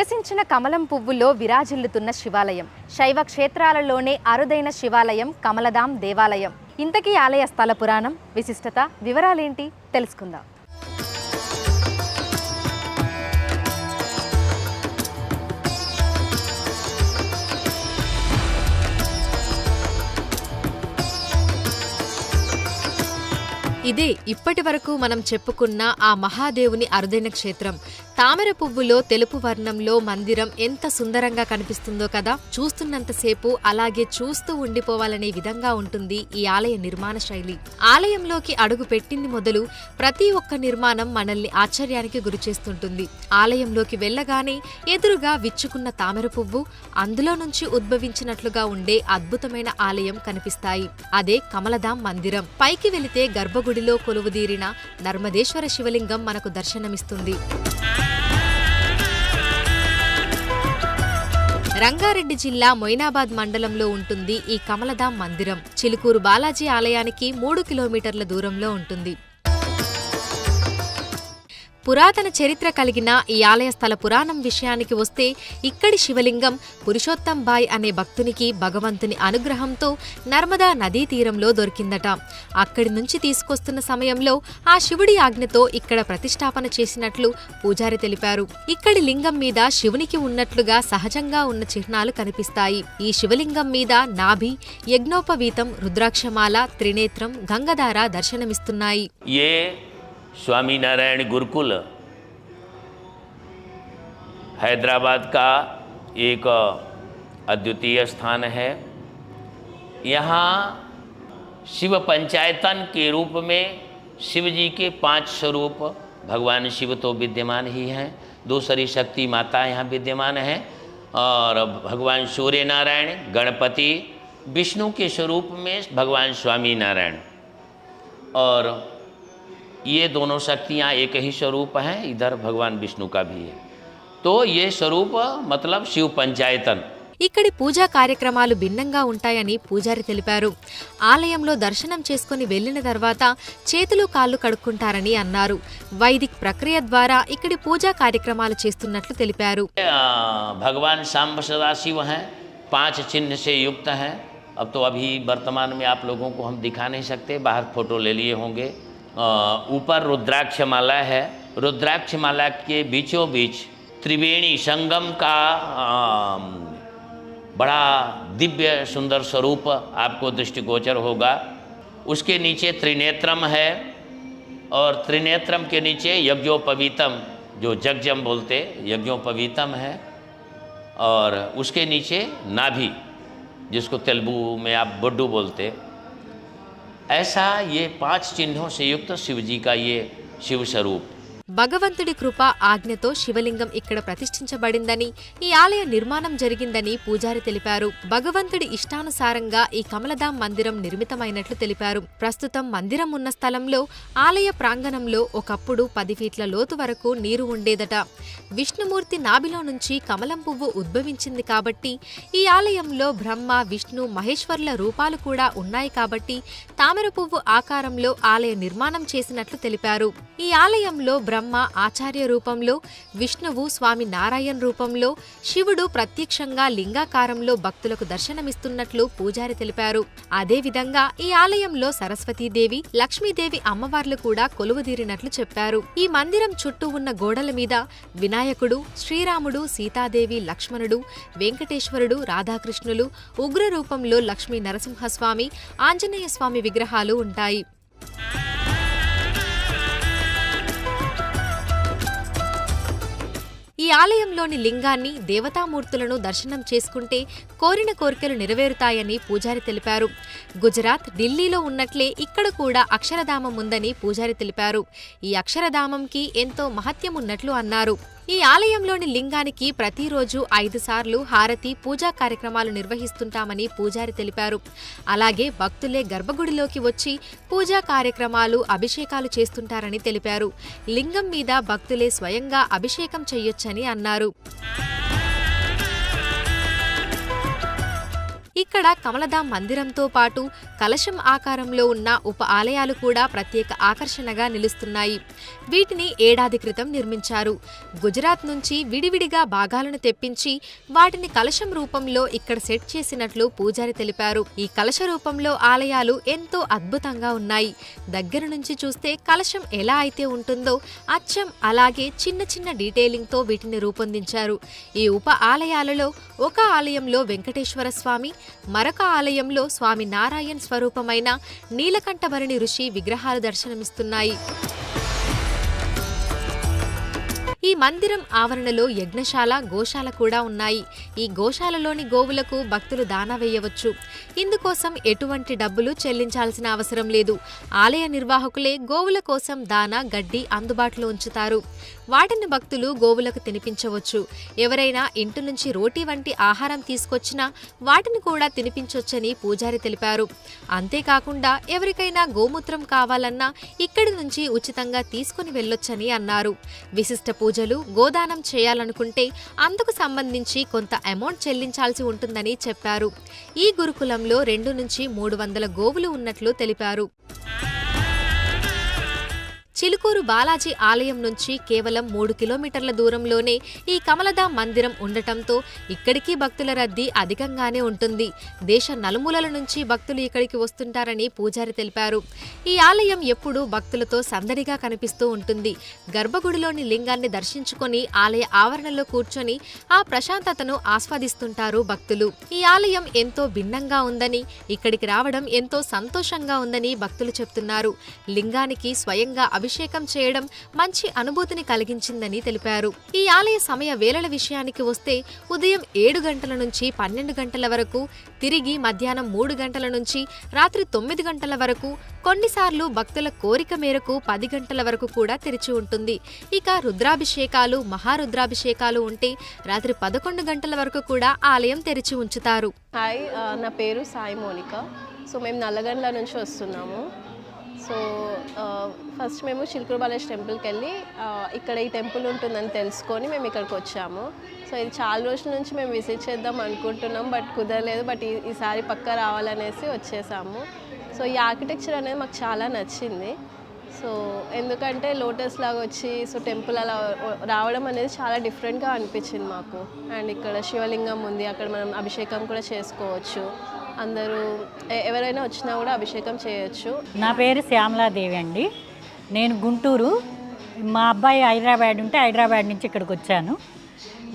వికసించిన కమలం పువ్వులో విరాజిల్లుతున్న శివాలయం. శైవ క్షేత్రాలలోనే అరుదైన శివాలయం కమలధామ్ దేవాలయం. ఇంతకీ ఆలయ స్థల పురాణం, విశిష్టత, వివరాలేంటి తెలుసుకుందాం. ఇదే ఇప్పటి వరకు మనం చెప్పుకున్న ఆ మహాదేవుని అరుదైన క్షేత్రం. తామర పువ్వులో తెలుపు వర్ణంలో మందిరం ఎంత సుందరంగా కనిపిస్తుందో కదా. చూస్తున్నంతసేపు అలాగే చూస్తూ ఉండిపోవాలనే విధంగా ఉంటుంది ఈ ఆలయ నిర్మాణ శైలి. ఆలయంలోకి అడుగు పెట్టింది మొదలు ప్రతి ఒక్క నిర్మాణం మనల్ని ఆశ్చర్యానికి గురిచేస్తుంటుంది. ఆలయంలోకి వెళ్లగానే ఎదురుగా విచ్చుకున్న తామర పువ్వు, అందులో నుంచి ఉద్భవించినట్లుగా ఉండే అద్భుతమైన ఆలయం కనిపిస్తాయి. అదే కమలధామ్ మందిరం. పైకి వెళితే గర్భగుడిలో కొలువుదీరిన నర్మదేశ్వర శివలింగం మనకు దర్శనమిస్తుంది. రంగారెడ్డి జిల్లా మొయినాబాద్ మండలంలో ఉంటుంది ఈ కమలధామ్ మందిరం. చిలుకూరు బాలాజీ ఆలయానికి 3 కిలోమీటర్ల దూరంలో ఉంటుంది. పురాతన చరిత్ర కలిగిన ఈ ఆలయ స్థల పురాణం విషయానికి వస్తే, ఇక్కడి శివలింగం పురుషోత్తంబాయ్ అనే భక్తునికి భగవంతుని అనుగ్రహంతో నర్మదా నదీ తీరంలో దొరికిందట. అక్కడి నుంచి తీసుకొస్తున్న సమయంలో ఆ శివుడి ఆజ్ఞతో ఇక్కడ ప్రతిష్టాపన చేసినట్లు పూజారి తెలిపారు. ఇక్కడి లింగం మీద శివునికి ఉన్నట్లుగా సహజంగా ఉన్న చిహ్నాలు కనిపిస్తాయి. ఈ శివలింగం మీద నాభి, యజ్ఞోపవీతం, రుద్రాక్షమాల, త్రినేత్రం, గంగధార దర్శనమిస్తున్నాయి. स्वामी नारायण गुरुकुल हैदराबाद का एक अद्वितीय स्थान है। यहाँ शिव पंचायतन के रूप में शिव जी के 5 स्वरूप, भगवान शिव तो विद्यमान ही हैं, दूसरी शक्ति माता यहाँ विद्यमान हैं, और भगवान सूर्य नारायण, गणपति, विष्णु के स्वरूप में भगवान स्वामी नारायण, और ये दोनों शक्तियाँ एक ही स्वरूप हैं। इधर भगवान विष्णु का भी है। तो ये स्वरूप मतलब शिव पंचायतन. ఇక్కడి పూజా కార్యక్రమాలు భిన్నంగా ఉంటాయని పూజారి తెలిపారు. ఆలయంలో దర్శనం చేసుకుని వెళ్లిన తర్వాత చేతులు కాళ్ళు కడుక్కుంటారని అన్నారు. వైదిక్ ప్రక్రియ ద్వారా ఇక్కడి పూజా కార్యక్రమాలు చేస్తున్నట్లు తెలిపారు. भगवान सांब सदाशिव हैं, 5 चिन्ह से युक्त हैं. अब तो अभी वर्तमान में आप लोगों को हम दिखा नहीं सकते, बाहर फोटो ले लिए होंगे. ऊपर रुद्राक्ष माला है. रुद्राक्ष माला के बीचों बीच त्रिवेणी संगम का बड़ा दिव्य सुंदर स्वरूप आपको दृष्टिगोचर होगा. उसके नीचे त्रिनेत्रम है, और त्रिनेत्रम के नीचे यज्ञोपवीतम, जो जगजम बोलते यज्ञोपवीतम है, और उसके नीचे नाभि, जिसको तेलुगु में आप बड्डू बोलते. ऐसा ये 5 चिन्हों से युक्त शिव जी का ये शिव स्वरूप. భగవంతుడి కృప ఆజ్ఞతో శివలింగం ఇక్కడ ప్రతిష్ఠించబడిందని, ఈ ఆలయ నిర్మాణం జరిగిందని పూజారి తెలిపారు. భగవంతుడి ఇష్టానుసారంగా ఈ కమలధామ్ మందిరం నిర్మితమైనట్లు తెలిపారు. ప్రస్తుతం మందిరం ఉన్న స్థలంలో ఆలయ ప్రాంగణంలో ఒకప్పుడు 10 ఫీట్ల లోతు వరకు నీరు ఉండేదట. విష్ణుమూర్తి నాభిలో నుంచి కమలం పువ్వు ఉద్భవించింది కాబట్టి ఈ ఆలయంలో బ్రహ్మ, విష్ణు, మహేశ్వర్ల రూపాలు కూడా ఉన్నాయి కాబట్టి తామర పువ్వు ఆకారంలో ఆలయ నిర్మాణం చేసినట్లు తెలిపారు. ఈ ఆలయంలో బ్రహ్మ ఆచార్య రూపంలో, విష్ణువు స్వామి నారాయణ రూపంలో, శివుడు ప్రత్యక్షంగా లింగాకారంలో భక్తులకు దర్శనమిస్తున్నట్లు పూజారి తెలిపారు. అదేవిధంగా ఈ ఆలయంలో సరస్వతీదేవి, లక్ష్మీదేవి అమ్మవార్లు కూడా కొలువుదీరినట్లు చెప్పారు. ఈ మందిరం చుట్టూ ఉన్న గోడల మీద వినాయకుడు, శ్రీరాముడు, సీతాదేవి, లక్ష్మణుడు, వెంకటేశ్వరుడు, రాధాకృష్ణులు, ఉగ్ర రూపంలో లక్ష్మీ నరసింహస్వామి, ఆంజనేయ స్వామి విగ్రహాలు ఉంటాయి. ఈ ఆలయంలోని లింగాన్ని, దేవతామూర్తులను దర్శనం చేసుకుంటే కోరిన కోరికలు నెరవేరుతాయని పూజారి తెలిపారు. గుజరాత్, ఢిల్లీలో ఉన్నట్లే ఇక్కడ కూడా అక్షరధామం ఉందని పూజారి తెలిపారు. ఈ అక్షరధామంకి ఎంతో మహత్యం ఉన్నట్లు అన్నారు. ఈ ఆలయంలోని లింగానికి ప్రతిరోజు 5 సార్లు హారతి, పూజా కార్యక్రమాలు నిర్వహిస్తుంటామని పూజారి తెలిపారు. అలాగే భక్తులే గర్భగుడిలోకి వచ్చి పూజా కార్యక్రమాలు, అభిషేకాలు చేస్తుంటారని తెలిపారు. లింగం మీద భక్తులే స్వయంగా అభిషేకం చేయొచ్చని అన్నారు. ఇక్కడ కమలధామ్ మందిరంతో పాటు కలశం ఆకారంలో ఉన్న ఉప ఆలయాలు కూడా ప్రత్యేక ఆకర్షణగా నిలుస్తున్నాయి. వీటిని ఏడాది క్రితం నిర్మించారు. గుజరాత్ నుంచి విడివిడిగా భాగాలను తెప్పించి వాటిని కలశం రూపంలో ఇక్కడ సెట్ చేసినట్లు పూజారి తెలిపారు. ఈ కలశ రూపంలో ఆలయాలు ఎంతో అద్భుతంగా ఉన్నాయి. దగ్గర నుంచి చూస్తే కలశం ఎలా అయితే ఉంటుందో అచ్చం అలాగే చిన్న చిన్న డీటెయిలింగ్తో వీటిని రూపొందించారు. ఈ ఉప ఆలయాలలో ఒక ఆలయంలో వెంకటేశ్వర స్వామి, మరొక ఆలయంలో స్వామి నారాయణ్ స్వరూపమైన నీలకంఠభరణి ఋషి విగ్రహాలు దర్శనమిస్తున్నాయి. ఈ మందిరం ఆవరణలో యజ్ఞశాల, గోశాల కూడా ఉన్నాయి. ఈ గోశాలలోని గోవులకు భక్తులు దానా వేయవచ్చు. ఇందుకోసం ఎటువంటి డబ్బులు చెల్లించాల్సిన అవసరం లేదు. ఆలయ నిర్వాహకులే గోవుల కోసం దానా, గడ్డి అందుబాటులో ఉంచుతారు. వాటిని భక్తులు గోవులకు తినిపించవచ్చు. ఎవరైనా ఇంటి నుంచి రోటీ వంటి ఆహారం తీసుకొచ్చినా వాటిని కూడా తినిపించొచ్చని పూజారి తెలిపారు. అంతేకాకుండా ఎవరికైనా గోమూత్రం కావాలన్నా ఇక్కడి నుంచి ఉచితంగా తీసుకుని వెళ్ళొచ్చని అన్నారు. విశిష్ట పూజలు, గోదానం చేయాలనుకుంటే అందుకు సంబంధించి కొంత అమౌంట్ చెల్లించాల్సి ఉంటుందని చెప్పారు. ఈ గురుకులంలో 2 నుంచి 300 గోవులు ఉన్నట్లు తెలిపారు. చిలుకూరు బాలాజీ ఆలయం నుంచి కేవలం 3 కిలోమీటర్ల దూరంలోనే ఈ కమలధామ్ మందిరం ఉండటంతో ఇక్కడికి భక్తుల రద్దీ అధికంగానే ఉంటుంది. దేశ నలుమూలల నుంచి భక్తులు ఇక్కడికి వస్తుంటారని పూజారి తెలిపారు. ఈ ఆలయం ఎప్పుడూ భక్తులతో సందడిగా కనిపిస్తూ ఉంటుంది. గర్భగుడిలోని లింగాన్ని దర్శించుకొని ఆలయ ఆవరణలో కూర్చొని ఆ ప్రశాంతతను ఆస్వాదిస్తుంటారు భక్తులు. ఈ ఆలయం ఎంతో భిన్నంగా ఉందని, ఇక్కడికి రావడం ఎంతో సంతోషంగా ఉందని భక్తులు చెప్తున్నారు. లింగానికి స్వయంగా అభిషేకం చేయడం మంచి అనుభూతిని కలిగించిందని తెలిపారు. ఈ ఆలయ సమయ వేళల విషయానికి వస్తే ఉదయం 7 గంటల నుంచి 12 గంటల వరకు, తిరిగి మధ్యాహ్నం 3 గంటల నుంచి రాత్రి 9 గంటల వరకు, కొన్నిసార్లు భక్తుల కోరిక మేరకు 10 గంటల వరకు కూడా తెరిచి ఉంటుంది. ఇక రుద్రాభిషేకాలు, మహారుద్రాభిషేకాలు ఉంటే రాత్రి 11 గంటల వరకు కూడా ఆలయం తెరిచి ఉంచుతారు. హాయ్, నా పేరు సాయి మోనిక. సో మేము నల్లగండ్ల నుంచి వస్తున్నాము. సో ఫస్ట్ మేము చిలుకూరు బాలాజీ టెంపుల్కి వెళ్ళి ఇక్కడ ఈ టెంపుల్ ఉంటుందని తెలుసుకొని మేము ఇక్కడికి వచ్చాము. సో ఇది చాలా రోజుల నుంచి మేము విజిట్ చేద్దాం అనుకుంటున్నాం, బట్ కుదరలేదు. బట్ ఈసారి పక్కా రావాలనేసి వచ్చేసాము. సో ఈ ఆర్కిటెక్చర్ అనేది మాకు చాలా నచ్చింది. సో ఎందుకంటే లోటస్ లాగా వచ్చి సో టెంపుల్ అలా రావడం అనేది చాలా డిఫరెంట్గా అనిపించింది మాకు. అండ్ ఇక్కడ శివలింగం ఉంది, అక్కడ మనం అభిషేకం కూడా చేసుకోవచ్చు. అందరూ ఎవరైనా వచ్చినా కూడా అభిషేకం చేయొచ్చు. నా పేరు శ్యామలాదేవి అండి. నేను గుంటూరు, మా అబ్బాయి హైదరాబాద్ ఉంటే హైదరాబాద్ నుంచి ఇక్కడికి వచ్చాను.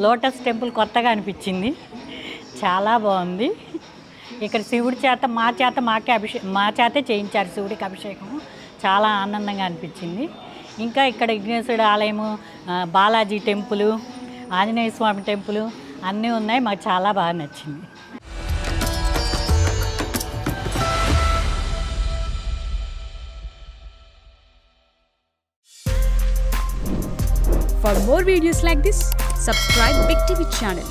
లోటస్ టెంపుల్ కొత్తగా అనిపించింది, చాలా బాగుంది. ఇక్కడ శివుడి చేత మా చేతే చేయించారు శివుడికి అభిషేకం. చాలా ఆనందంగా అనిపించింది. ఇంకా ఇక్కడ విఘ్నేశ్వరుడు ఆలయము, బాలాజీ టెంపుల్, ఆంజనేయ స్వామి టెంపుల్ అన్నీ ఉన్నాయి. మాకు చాలా బాగా నచ్చింది. For more videos like this, subscribe Big TV channel.